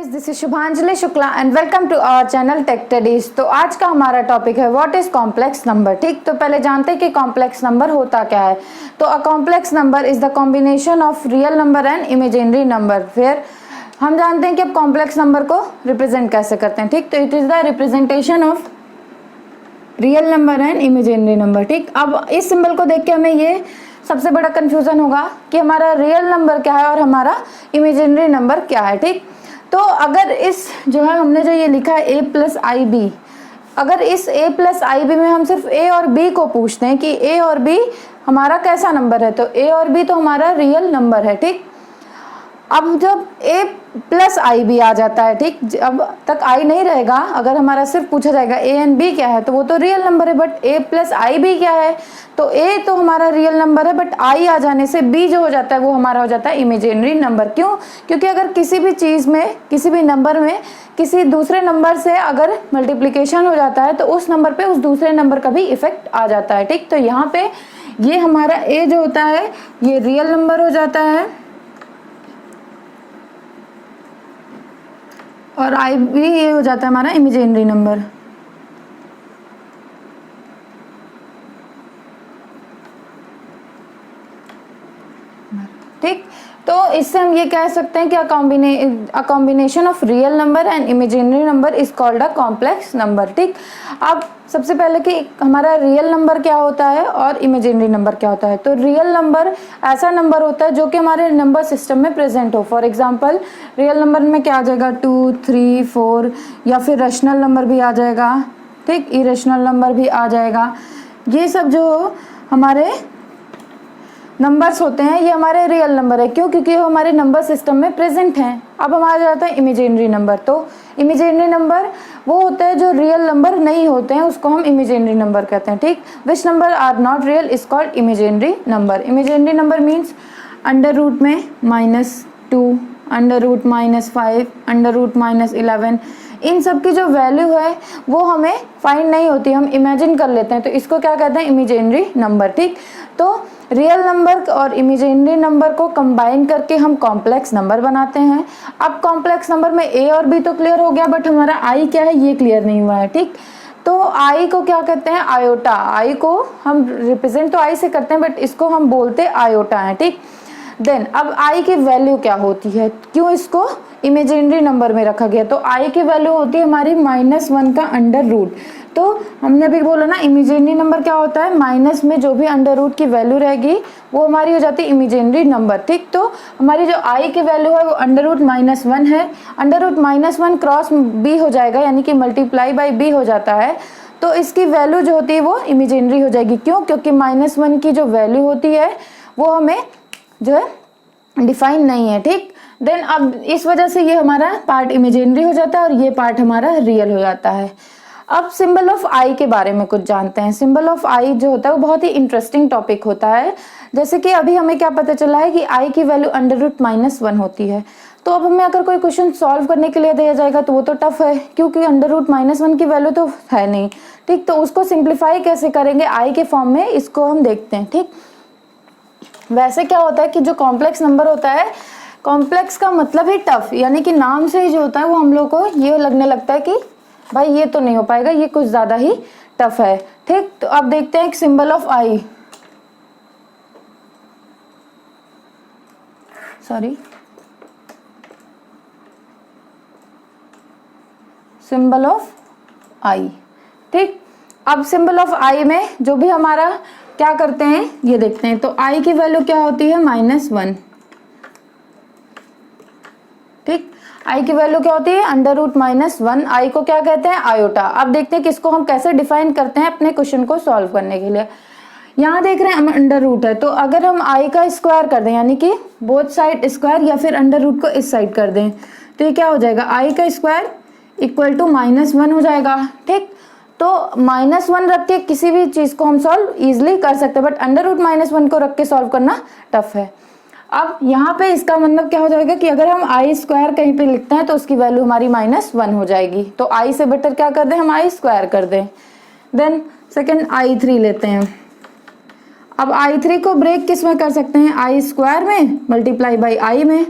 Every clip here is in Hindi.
This is Shubhanjali Shukla and welcome to our channel Tech Studies. तो आज का हमारा टॉपिक है व्हाट इज कॉम्प्लेक्स नंबर। ठीक, तो पहले जानते हैं कि कॉम्प्लेक्स नंबर होता क्या है। तो a complex number is the combination of real number and imaginary number. फिर हम जानते हैं कि अब कॉम्प्लेक्स नंबर को रिप्रेजेंट कैसे करते हैं। ठीक, तो it is the representation of real number and imaginary number. ठीक, अब इस सिंबल को देख के हमें ये सबसे बड़ा कंफ्यूजन होगा कि हमारा रियल नंबर क्या है और हमारा इमेजिनरी नंबर क्या है। ठीक, तो अगर इस जो है हमने जो ये लिखा है a प्लस आई बी, अगर इस a प्लस आई बी में हम सिर्फ a और b को पूछते हैं कि a और b हमारा कैसा नंबर है, तो a और b तो हमारा रियल नंबर है। ठीक, अब जब a प्लस आई बी आ जाता है, ठीक, अब तक i नहीं रहेगा, अगर हमारा सिर्फ पूछा जाएगा a एंड b क्या है तो वो तो रियल नंबर है, but a plus i b क्या है, तो a तो हमारा रियल नंबर है, बट i आ जाने से b जो हो जाता है वो हमारा हो जाता है इमेजिनरी नंबर। क्यों? क्योंकि अगर किसी भी चीज़ में, किसी भी नंबर में किसी दूसरे नंबर से अगर मल्टीप्लिकेशन हो जाता है तो उस नंबर पे उस दूसरे नंबर का भी इफेक्ट आ जाता है। ठीक, तो यहाँ पे ये हमारा a जो होता है ये रियल नंबर हो जाता है और आई भी ये हो जाता है हमारा इमेजिनरी नंबर। ठीक, तो इससे हम ये कह सकते हैं कि a combination of real number and imaginary number is called a complex number. ठीक, अब सबसे पहले कि हमारा रियल नंबर क्या होता है और इमेजिनरी नंबर क्या होता है। तो रियल नंबर ऐसा नंबर होता है जो कि हमारे नंबर सिस्टम में प्रेजेंट हो। फॉर एग्जांपल रियल नंबर में क्या आ जाएगा 2, 3, 4, या फिर रेशनल नंबर भी आ जाएगा। ठीक, इरेशनल नंबर भी आ जाएगा। ये सब जो हमारे नंबर्स होते हैं ये हमारे रियल नंबर है। क्यों? क्योंकि वो हमारे नंबर सिस्टम में प्रेजेंट हैं। अब हमारा जाता है इमेजिनरी नंबर। तो इमेजिनरी नंबर वो होते हैं जो रियल नंबर नहीं होते हैं, उसको हम इमेजिनरी नंबर कहते हैं। ठीक, which number are not real is called imaginary number. Imaginary number means under root में -2, अंडर रूट -5, अंडर रूट -11, इन सब की जो वैल्यू है वो हमें फाइंड नहीं होती, हम इमेजिन कर लेते हैं, तो इसको क्या कहते हैं इमेजिनरी नंबर। ठीक, तो रियल नंबर और इमेजिनरी नंबर को कंबाइन करके हम कॉम्प्लेक्स नंबर बनाते हैं। अब कॉम्प्लेक्स नंबर में a और b तो क्लियर हो गया, बट हमारा i क्या है ये क्लियर नहीं हुआ है। ठीक, तो i को क्या कहते हैं आयोटा। i को हम रिप्रेजेंट तो i से करते हैं, बट इसको हम बोलते आयोटा है। ठीक, देन अब i की वैल्यू क्या होती है, क्यों इसको इमेजिनरी नंबर में रखा गया, तो i की वैल्यू होती है हमारी -1 का अंडर रूट। तो हमने भी बोला ना इमेजिनरी नंबर क्या होता है, माइनस में जो भी अंडर रूट की वैल्यू रहेगी वो हमारी हो जाती है इमेजिनरी नंबर। ठीक, तो हमारी जो i की वैल्यू है वो अंडर रूट -1 है। अंडर रूट -1 क्रॉस b हो जाएगा, यानी कि मल्टीप्लाई बाई b हो जाता है, तो इसकी वैल्यू जो होती है वो इमेजिनरी हो जाएगी। क्यों? क्योंकि -1 की जो वैल्यू होती है वो हमें जो है डिफाइन नहीं है। ठीक, देन अब इस वजह से ये हमारा पार्ट इमेजिनरी हो जाता है और ये पार्ट हमारा रियल हो जाता है। अब सिंबल ऑफ आई के बारे में कुछ जानते हैं। सिंबल ऑफ आई जो होता है वो बहुत ही इंटरेस्टिंग टॉपिक होता है। जैसे कि अभी हमें क्या पता चला है कि आई की वैल्यू अंडर रूट -1 होती है। तो अब हमें अगर कोई क्वेश्चन सॉल्व करने के लिए दिया जाएगा तो वो तो टफ है, क्योंकि अंडर रूट -1 की वैल्यू तो है नहीं। ठीक, तो उसको सिंप्लीफाई कैसे करेंगे आई के फॉर्म में, इसको हम देखते हैं। ठीक, वैसे क्या होता है कि जो कॉम्प्लेक्स नंबर होता है, कॉम्प्लेक्स का मतलब ही टफ, यानी कि नाम से ही जो होता है वो हम लोग को ये लगने लगता है कि भाई ये तो नहीं हो पाएगा, ये कुछ ज्यादा ही टफ है। ठीक, तो अब देखते हैं एक symbol of I, sorry symbol of I. ठीक, अब सिंबल ऑफ आई में जो भी हमारा क्या करते हैं ये देखते हैं। तो आई की वैल्यू क्या होती है -1। ठीक, आई की वैल्यू क्या होती है अंडर रूट -1। आई को क्या कहते हैं आयोटा। अब देखते हैं कि इसको हम कैसे डिफाइन करते हैं अपने क्वेश्चन को सॉल्व करने के लिए। यहाँ देख रहे हैं अंडर रूट है, तो अगर हम आई का स्क्वायर कर दें, यानी कि बोथ साइड स्क्वायर, या फिर अंडर रूट को इस साइड कर दें, तो ये क्या हो जाएगा आई का स्क्वायर इक्वल टू -1 हो जाएगा। ठीक, तो -1 रख के किसी भी चीज को हम सॉल्व इजिली कर सकते हैं, बट अंडर रूट -1 को रख के सॉल्व करना टफ है। अब यहाँ पे इसका मतलब क्या हो जाएगा कि अगर हम आई स्क्वायर कहीं पे लिखते हैं तो उसकी वैल्यू हमारी -1 हो जाएगी। तो आई से बेटर क्या कर दें, हम आई स्क्वायर कर दें। देन सेकेंड i3 लेते हैं। अब i3 को ब्रेक किस में कर सकते हैं, आई स्क्वायर में मल्टीप्लाई बाई आई में।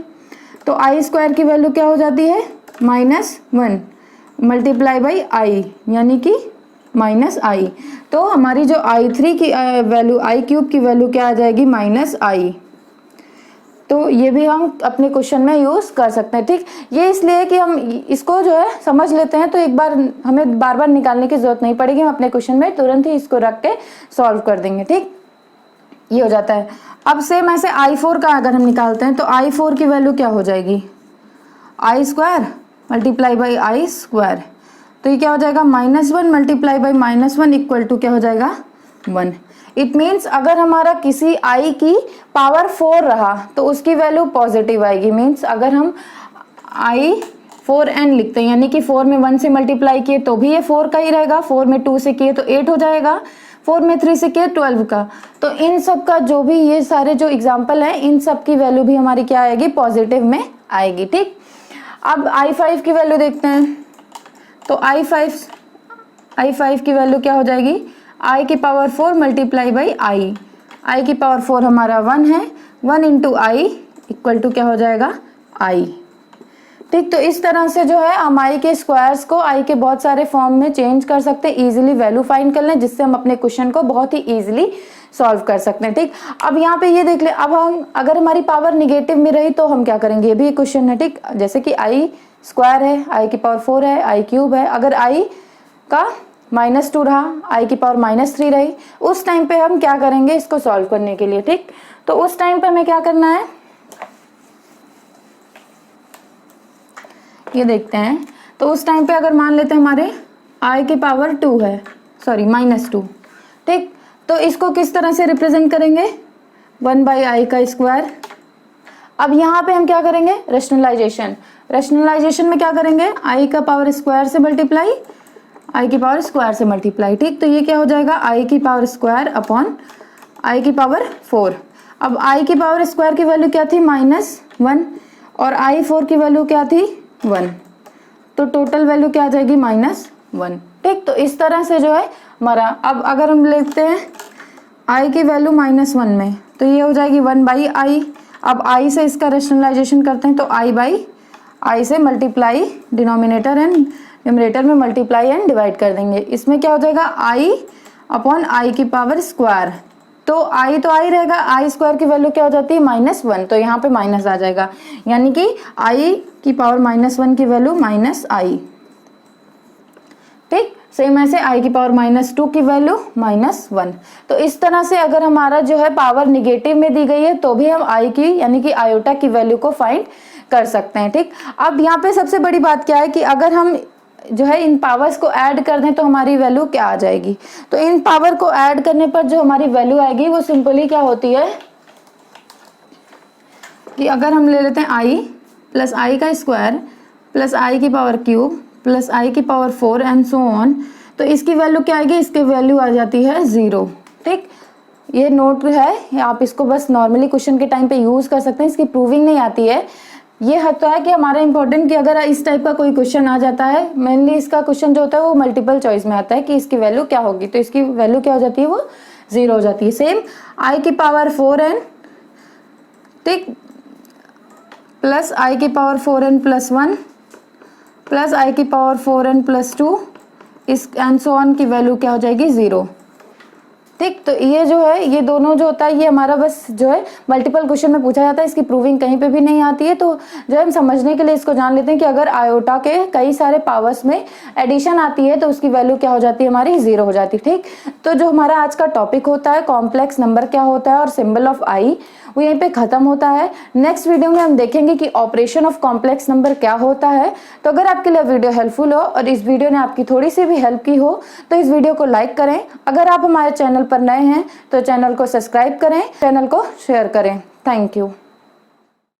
तो आई स्क्वायर की वैल्यू क्या हो जाती है -1 मल्टीप्लाई बाई आई, यानी कि -i। तो हमारी जो i3 की वैल्यू, i³ की वैल्यू क्या आ जाएगी, -i। तो ये भी हम अपने क्वेश्चन में यूज़ कर सकते हैं। ठीक, ये इसलिए कि हम इसको जो है समझ लेते हैं, तो एक बार हमें बार बार निकालने की जरूरत नहीं पड़ेगी, हम अपने क्वेश्चन में तुरंत ही इसको रख के सॉल्व कर देंगे। ठीक, ये हो जाता है। अब सेम ऐसे i4 का अगर हम निकालते हैं तो i4 की वैल्यू क्या हो जाएगी, i² मल्टीप्लाई बाई i²। तो ये क्या हो जाएगा, -1 मल्टीप्लाई बाई -1 इक्वल टू क्या हो जाएगा, 1। इट मीन्स अगर हमारा किसी i की पावर 4 रहा तो उसकी वैल्यू पॉजिटिव आएगी। मीन्स अगर हम i4n लिखते हैं, यानी कि 4 में 1 से मल्टीप्लाई किए तो भी ये 4 का ही रहेगा, 4 में 2 से किए तो 8 हो जाएगा, 4 में 3 से किए 12 का। तो इन सब का जो भी ये सारे जो एग्जाम्पल हैं, इन सब की वैल्यू भी हमारी क्या आएगी, पॉजिटिव में आएगी। ठीक, अब i5 की वैल्यू देखते हैं। तो i5 की वैल्यू क्या हो जाएगी, i की पावर 4 मल्टीप्लाई बाई i की पावर 4 हमारा 1 है, 1 इंटू i इक्वल टू क्या हो जाएगा, i। ठीक, तो इस तरह से जो है हम i के स्क्वायर्स को i के बहुत सारे फॉर्म में चेंज कर सकते हैं, इजीली वैल्यू फाइंड कर लें, जिससे हम अपने क्वेश्चन को बहुत ही इजीली सॉल्व कर सकते हैं। ठीक, अब यहाँ पे ये देख ले, अब हम अगर हमारी पावर निगेटिव में रही तो हम क्या करेंगे, ये भी एक क्वेश्चन है। ठीक, जैसे कि i² है, i की पावर 4 है, i³ है, अगर i का -2 रहा, i की पावर -3 रही, उस टाइम पे हम क्या करेंगे इसको सॉल्व करने के लिए। ठीक, तो उस टाइम पे हमें क्या करना है, ये देखते हैं। तो उस टाइम पे अगर मान लेते हैं हमारे i की पावर 2 है, सॉरी -2। ठीक, तो इसको किस तरह से रिप्रेजेंट करेंगे, 1 बाई i का स्क्वायर। अब यहाँ पे हम क्या करेंगे, रैशनलाइजेशन में क्या करेंगे, i का पावर स्क्वायर से मल्टीप्लाई, i की पावर स्क्वायर से मल्टीप्लाई। ठीक, तो ये क्या हो जाएगा, i की पावर स्क्वायर अपॉन i की पावर 4। अब i की पावर स्क्वायर की वैल्यू क्या थी, -1, और i4 की वैल्यू क्या थी, 1। तो टोटल वैल्यू क्या आ जाएगी, -1। ठीक, तो इस तरह से जो है हमारा, अब अगर हम लेते हैं i की वैल्यू -1 में, तो ये हो जाएगी 1 बाई i। अब i से इसका रैशनलाइजेशन करते हैं, तो i बाई i से मल्टीप्लाई, डिनोमिनेटर एंड न्यूमरेटर में मल्टीप्लाई एंड डिवाइड कर देंगे। इसमें क्या हो जाएगा, i अपॉन i की पावर स्क्वायर। तो i तो i रहेगा, i² की वैल्यू क्या हो जाती है, -1। तो यहाँ पे माइनस आ जाएगा, यानी कि i की पावर -1 की वैल्यू -i। ठीक, सेम ऐसे i की पावर -2 की वैल्यू -1। तो इस तरह से अगर हमारा जो है पावर निगेटिव में दी गई है तो भी हम i की, यानी कि आयोटा की वैल्यू को फाइंड कर सकते हैं। ठीक, अब यहाँ पे सबसे बड़ी बात क्या है कि अगर हम जो है इन पावर्स को ऐड कर दें तो हमारी वैल्यू क्या आ जाएगी। तो इन पावर को ऐड करने पर जो हमारी वैल्यू आएगी वो सिंपली क्या होती है कि अगर हम ले लेते हैं i प्लस i का स्क्वायर प्लस i की पावर क्यूब प्लस i की पावर 4 एंड सो ऑन, तो इसकी वैल्यू क्या आएगी, इसकी वैल्यू आ जाती है 0। ठीक, ये नोट है, आप इसको बस नॉर्मली क्वेश्चन के टाइम पे यूज कर सकते हैं, इसकी प्रूविंग नहीं आती है। ये होता है कि हमारा इंपॉर्टेंट कि अगर इस टाइप का कोई क्वेश्चन आ जाता है, मेनली इसका क्वेश्चन जो होता है वो मल्टीपल चॉइस में आता है कि इसकी वैल्यू क्या होगी, तो इसकी वैल्यू क्या हो जाती है, वो 0 हो जाती है। सेम i की पावर 4n, ठीक, प्लस i की power 4n plus 1 plus i की पावर 4n प्लस 2, इस एंड सो ऑन की वैल्यू क्या हो जाएगी, 0। ठीक, तो ये जो है, ये दोनों जो होता है ये हमारा बस जो है मल्टीपल क्वेश्चन में पूछा जाता है, इसकी प्रूविंग कहीं पे भी नहीं आती है। तो जो है हम समझने के लिए इसको जान लेते हैं कि अगर आयोटा के कई सारे पावर्स में एडिशन आती है तो उसकी वैल्यू क्या हो जाती है, हमारी 0 हो जाती है। ठीक, तो जो हमारा आज का टॉपिक होता है कॉम्प्लेक्स नंबर क्या होता है और सिंबल ऑफ आई, वो यहीं पे खत्म होता है। नेक्स्ट वीडियो में हम देखेंगे कि ऑपरेशन ऑफ कॉम्प्लेक्स नंबर क्या होता है। तो अगर आपके लिए वीडियो हेल्पफुल हो और इस वीडियो ने आपकी थोड़ी सी भी हेल्प की हो तो इस वीडियो को लाइक करें। अगर आप हमारे चैनल पर नए हैं तो चैनल को सब्सक्राइब करें, चैनल को शेयर करें। Thank you.